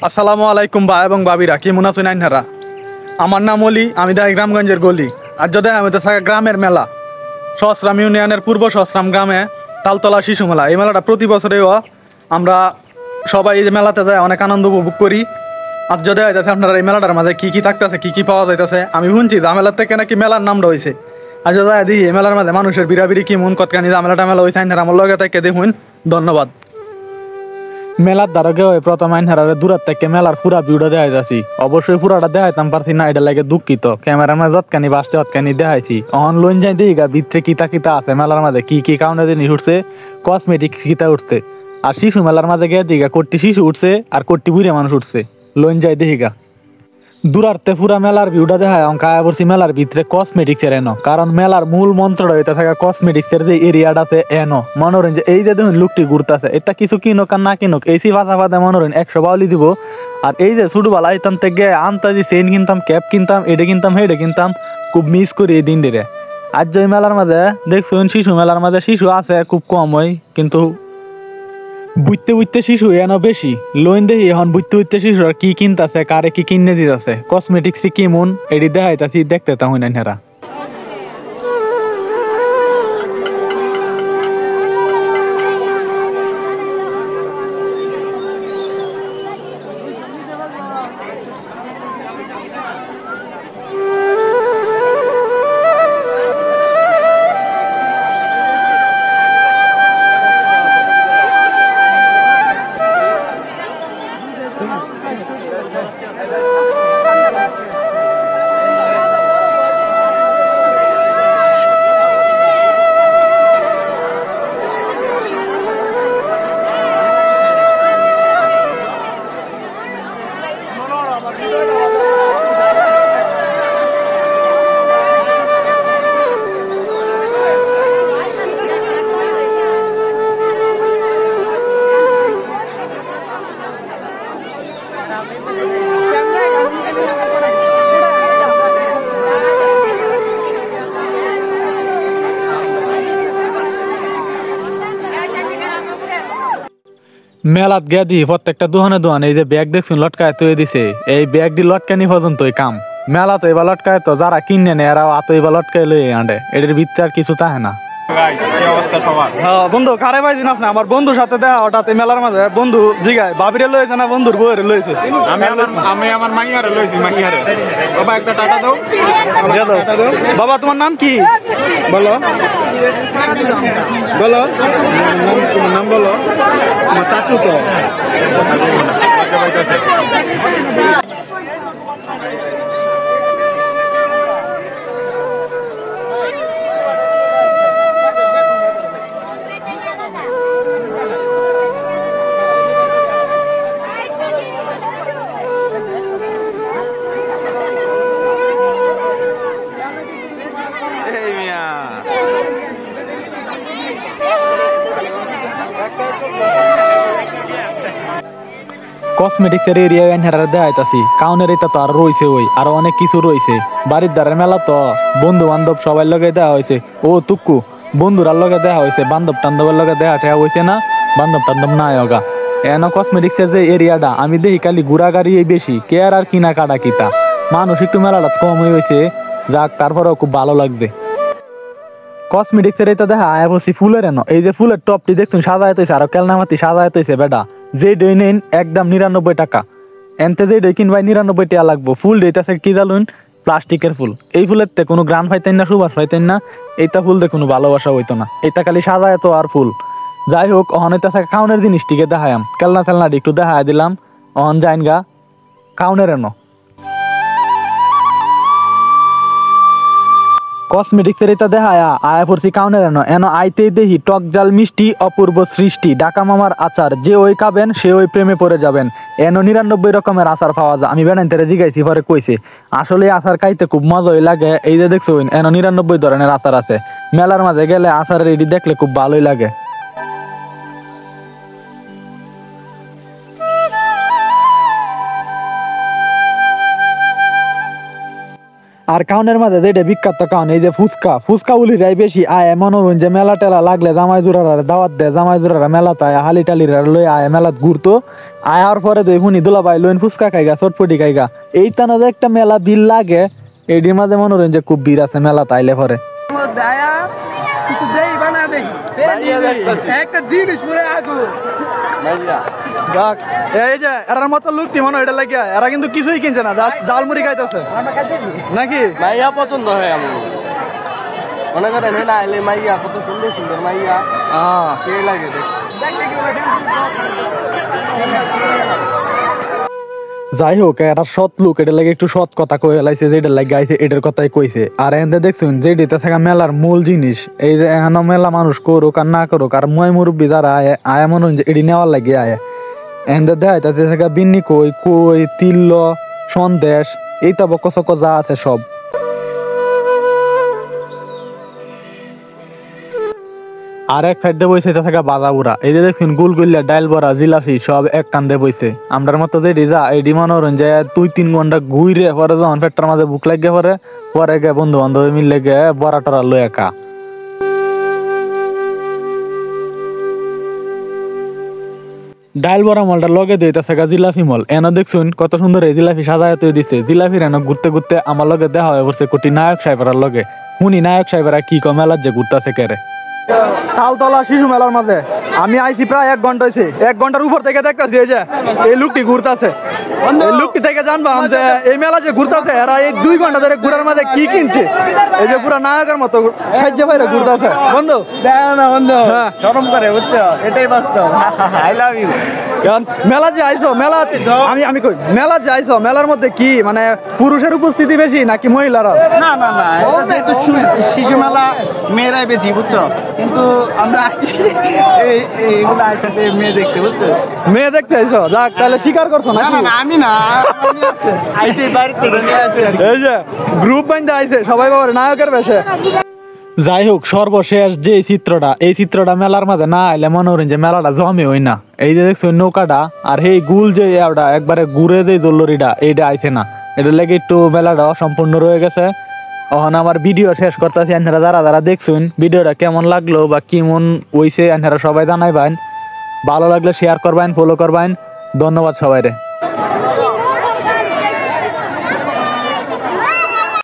আসসালামু আলাইকুম ভাই এবং ভাবিরা, কেমন আছেন আইনারা? আমার নাম অলি, আমি দেখাই গ্রামগঞ্জের গলি। আর যদি আমি তো গ্রামের মেলা সহস্রাম ইউনিয়নের পূর্ব সহস্রাম গ্রামে তালতলা শিশু মেলা। এই মেলাটা প্রতি বছরেও আমরা সবাই এই মেলাতে যায় অনেক আনন্দ উপভোগ করি। আর যদি হইতেছে আপনারা এই মেলাটার মাঝে কী কী থাকতেছে, কী কী পাওয়া যাইতেছে, আমি শুনছি ঝামেলার থেকে নাকি মেলার নামটা হয়েছে। আর যদি দিই এই মেলার মাঝে মানুষের বিরাবিরি কেমন কতখানি ঝামেলাটা মেলা হয়েছে আইনারা আমার লগে থেকে দেখুন। ধন্যবাদ। মেলার দ্বারকে ওই প্রথম আইনহারে দূরের থেকে মেলার পুরা ভিউটা দেখাই যাচ্ছি। অবশ্যই পুরাটা দেখাইতাম পারছি না, এটা লাগে দুঃখিত। ক্যামেরার মাঝে যতখানি বাসছে ততখানি দেখাইছি। অন লোন যাই দিই গা ভিতরে কিতা কিতা আছে মেলার মাঝে, কি কি কারণে জিনিস উঠছে, কসমেটিক কিতা উঠছে। আর শিশু মেলার মাঝে গিয়ে দিঘা কোটি শিশু উঠছে আর কোটি বুড়ে মানুষ উঠছে। লোন যাই দিঘা দূরার্থে পুরা মেলার ভিউটা দেখায় অঙ্কায় পড়ছি মেলার ভিতরে কসমেটিক্সের এনো। কারণ মেলার মূল মন্ত্রটা হইতে থাকা কসমেটিক্সের যে এরিয়াটাতে এনো মনোরঞ্জন। এই যে দেখুন লোকটি ঘুরতেছে, এটা কিছু কিনুক আর না কিনুক এই সি ফাঁচা ফাঁদা মনোরঞ্জন 100 বাউলি দিব। আর এই যে ছোটবেলা আইতাম থেকে আনতাজি চেইন কিনতাম, ক্যাপ কিনতাম, এটা কিনতাম হেডে কিনতাম, খুব মিস করি এই দিনটিরে। আজ যে মেলার মাঝে দেখছুন শিশু মেলার মাঝে শিশু আছে খুব কম হয়, কিন্তু বুঝতে বুঝতে শিশু এনো বেশি। লোন দেখি এখন বুঝতে বুঝতে শিশু আর কি কিনতেছে, কারে কি কিনে দিতেছে, কসমেটিক্স কেমন এটি দেখাইতাছি, দেখতে তা হই না হেরা। মেলাত গিয়া দি প্রত্যেকটা দোকানে দোকানে এই যে ব্যাগ দেখছুন লটকায় তৈরি দিছে, এই ব্যাগটি লটকানি পর্যন্ত কাম। মেলা তো এবার লটকায় তো যারা কিনে নেয় এরাও আতো এবার লটকায় লই আনবে, এটার ভিতরে আর কিছু থাকে না। বন্ধু কারে পাইছেন আপনি? আমার বন্ধুর সাথে দেখা হঠাৎ মেলার মাঝে, বন্ধু জিগায় বাবিরে লইছে না বন্ধুর বউরে লইছে? আমি আমার মাইয়ারে লইছি, মাইয়ারে। বাবা একটা টাটা দাও। বাবা তোমার নাম কি বলো? বলো তোমার নাম বলো। আমার চাচু তো কসমেটিক্সের এরিয়া এনহারা দেখাইতাছি। কাউনের এটা তো আর রয়েছে, ওই আরো অনেক কিছু রয়েছে। বাড়ির দ্বারের মেলা তো বন্ধু বান্ধব সবাই লগে দেওয়া হয়েছে। ও তুক্কু বন্ধুরার লগে দেখা হয়েছে, বান্ধব টান্ধবের লগে দেখা ঠেয়া হয়েছে না, বান্ধব টান্ধব নাই অগা। এন কসমেটিক্সের যে এরিয়াটা আমি দেখি খালি ঘুরা গাড়ি বেশি, কে আর কিনা কাটা কিতা। মানুষ একটু মেলাটা কম হয়েছে, যাক তারপরেও খুব ভালো লাগবে। কসমেটিক্সের এটা দেখা আয়া বসি ফুলের এনো। এই যে ফুলের টপটি দেখছেন সাজায় তৈছে, আরো কেলনামাতি সাজায় তৈছে বেটা। যে ডই নেন একদম 99 টাকা, এনতে যে ডই কিনবাই 99 টাকা লাগবো। ফুল দিতেছে কি জানুন, প্লাস্টিকের ফুল। এই ফুলের তে কোনো গ্রান পাইতেন না, সুবাস পাইতেন না, এইটা ফুল দিয়ে কোনো ভালোবাসা হইতো না। এটা খালি সাজায় তো আর ফুল। যাই হোক অহন হইতেছে খাউনের জিনিসটিকে দেখায়াম, কেলনা ফেলনাটি একটু দেখায় দিলাম। অহন যাইন গা খাউনের এনো। কসমেটিক্সের এটা দেখায়া আয়া পড়ছি কাউনের এনো। এনো আইতেই দেখি টক জাল মিষ্টি অপূর্ব সৃষ্টি, ডাকা মামার আচার, যে ওই খাবেন সে ওই প্রেমে পড়ে যাবেন। এনো 99 রকমের আচার পাওয়া যায়। আমি বেড়াইতে জিগাইছি, পরে কইছে আসলে আচার খাইতে খুব মজাই লাগে। এই যে দেখছো এনো 99 ধরনের আচার আছে। মেলার মাঝে গেলে আচারের এটি দেখলে খুব ভালোই লাগে। আর কাউনের মাঝে যেটা বিখ্যাত কাউন এই যে ফুচকা ফুচকা উলিরাই বেশি আয় মনে হইন যে মেলা টেলা লাগলে জামাই জোরারা দাওয়াত দেয় জামাই জোরারা মেলাতে আয় হালি টালিরা লই আয় মেলাত ঘুরতো আয়ার পরে দেই হুনি দুলা ভাই লইন ফুচকা খাইগা চটপটি খাইগা এই তানা যে একটা মেলা বিল লাগে এটির মাঝে মনে হইন যে খুব ভিড় আছে মেলা তাইলে পরে কিছু দেই বানা দেই একটা জিনিস পরে আগু যাক এই যে এরার মতো লুকটি মনে এটা লাগিয়া এরা কিন্তু কিছুই কিনছে না জাস্ট জালমুড়ি খাইতেছে নাকি মাইয়া পছন্দ হয় আমার মনে করেন না এলে মাইয়া কত সুন্দর সুন্দর মাইয়া সেই লাগে দেখ যাই হোক এরা সৎ লোক এটা লাগে একটু সৎ কথা কয়ে লাইছে যেটা লাগে আইছে এটার কথাই কইছে আর এখানে দেখছেন যেটা থাকা মেলার মূল জিনিস এই যে এখানে মেলা মানুষ করুক আর না করুক আর মই মুরব্বী যারা আয় আয় মনে হয় যে এটি নেওয়ার লাগে আয় এখানে দেয় তাতে থাকা বিন্নি কই কই তিল্ল সন্দেশ এইটা বক চক যা আছে সব আর এক সাইড দিয়ে বইছে থাকা বাজা বুড়া এই যে দেখছেন গুলগুলিয়া ডাইল বড়া জিলাপি সব এক কান্দে বইছে আমরার মতো যে যা এডি মনোরঞ্জন যে 2-3 ঘন্টা ঘুরে পরে যখন পেটটার মাঝে বুক লাগে পরে গে বন্ধু বান্ধব মিলে গে বড়া টরা লই একা ডাইল বড়া মলটা লগে দিতেছে গা জিলাপি মল এনে দেখছুন কত সুন্দর এই জিলাপি সাজাতে দিছে জিলাপির এনে ঘুরতে ঘুরতে আমার লগে দেখা হয়ে পড়ছে কোটি নায়ক সাহেবের লগে হুনি নায়ক সাহেবেরা কি মেলার যে ঘুরতেছে কেরে তালতলা শিশু মেলার মাঝে আমি আইছি প্রায় 1 ঘন্টা হয়েছে 1 ঘন্টার উপর থেকে দেখতেছি এই যে এই লোকটি ঘুরতেছে এই লোকটি থেকে জানবা যে এই মেলা যে ঘুরতেছে এরা এই 2 ঘন্টা ধরে ঘুরার মাঝে কি কিনছে এই যে পুরা নায়কের মতো সাহায্য ভাইরা ঘুরতেছে বন্ধু দেখো না বন্ধু শরম করে বুঝছো এটাই বাস্তব আই লাভ ইউ কারণ মেলা যে আইছো মেলা আমি কই মেলা যে আইছো মেলার মধ্যে কি মানে পুরুষের উপস্থিতি বেশি নাকি মহিলারা না না না এটা তো শিশু মেলা মেয়েরাই বেশি বুঝছো কিন্তু আমরা আসছি এইগুলো একসাথে মেয়ে দেখতে বুঝছো মেয়ে দেখতে আইছো যাক তাহলে স্বীকার করছো না না আমি না আইসি বাড়ি থেকে নিয়ে আসছি এই যে গ্রুপ বাইন্দা আইছে সবাই বাবার নায়কের বেশে যাই হোক সর্বশেষ যে চিত্রটা এই চিত্রটা মেলার মাঝে না আইলে মনে হন যে মেলাটা জমে হই না এই যে দেখছো নৌকাটা আর এই গুল যে একবারে ঘুরে যে জল্লরিটা এইটা আইছে না এটা লেগে একটু মেলাটা অসম্পূর্ণ রয়ে গেছে এখন আমার ভিডিও শেষ করতেছি আপনারা যারা দেখছেন ভিডিওটা কেমন লাগলো বা কেমন হইছে আপনারা সবাই জানাইবেন ভালো লাগলে শেয়ার করবেন ফলো করবেন ধন্যবাদ সবাইরে।